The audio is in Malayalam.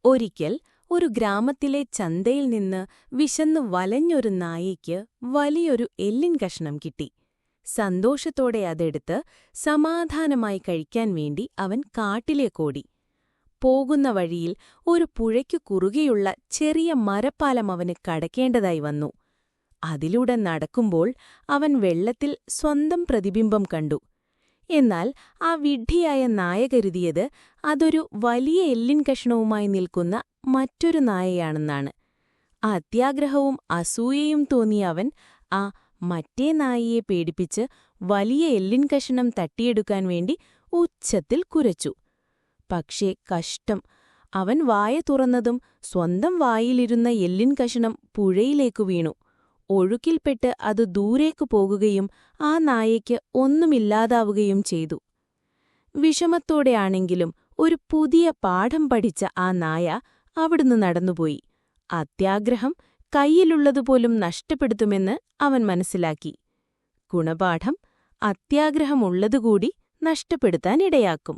ഒരിക്കൽ ഒരു ഗ്രാമത്തിലെ ചന്തയിൽ നിന്ന് വിശന്നു വലഞ്ഞൊരു നായയ്ക്ക് വലിയൊരു എല്ലിൻ കഷണം കിട്ടി. സന്തോഷത്തോടെ അതെടുത്ത് സമാധാനമായി കഴിക്കാൻ വേണ്ടി അവൻ കാട്ടിലേക്കോടി. പോകുന്ന വഴിയിൽ ഒരു പുഴയ്ക്കു കുറുകെയുള്ള ചെറിയ മരപ്പാലം അവന് കടക്കേണ്ടതായി വന്നു. അതിലൂടെ നടക്കുമ്പോൾ അവൻ വെള്ളത്തിൽ സ്വന്തം പ്രതിബിംബം കണ്ടു. എന്നാൽ ആ വിഡ്ഢിയായ നായ കരുതിയത് അതൊരു വലിയ എല്ലിൻ കഷണവുമായി നിൽക്കുന്ന മറ്റൊരു നായയാണെന്നാണ്. അത്യാഗ്രഹവും അസൂയയും തോന്നിയ അവൻ ആ മറ്റേ നായയെ പേടിപ്പിച്ച് വലിയ എല്ലിൻ കഷണം തട്ടിയെടുക്കാൻ വേണ്ടി ഉച്ചത്തിൽ കുരച്ചു. പക്ഷേ കഷ്ടം, അവൻ വായ തുറന്നതും സ്വന്തം വായിലിരുന്ന എല്ലിൻ കഷണം പുഴയിലേക്കു വീണു. ഒഴുക്കിൽപ്പെട്ട് അത് ദൂരേക്കു പോകുകയും ആ നായയ്ക്ക് ഒന്നുമില്ലാതാവുകയും ചെയ്തു. വിഷമത്തോടെയാണെങ്കിലും ഒരു പുതിയ പാഠം പഠിച്ച ആ നായ അവിടുന്ന് നടന്നുപോയി. അത്യാഗ്രഹം കയ്യിലുള്ളതുപോലും നഷ്ടപ്പെടുത്തുമെന്ന് അവൻ മനസ്സിലാക്കി. ഗുണപാഠം: അത്യാഗ്രഹമുള്ളതുകൂടി നഷ്ടപ്പെടുത്താനിടയാക്കും.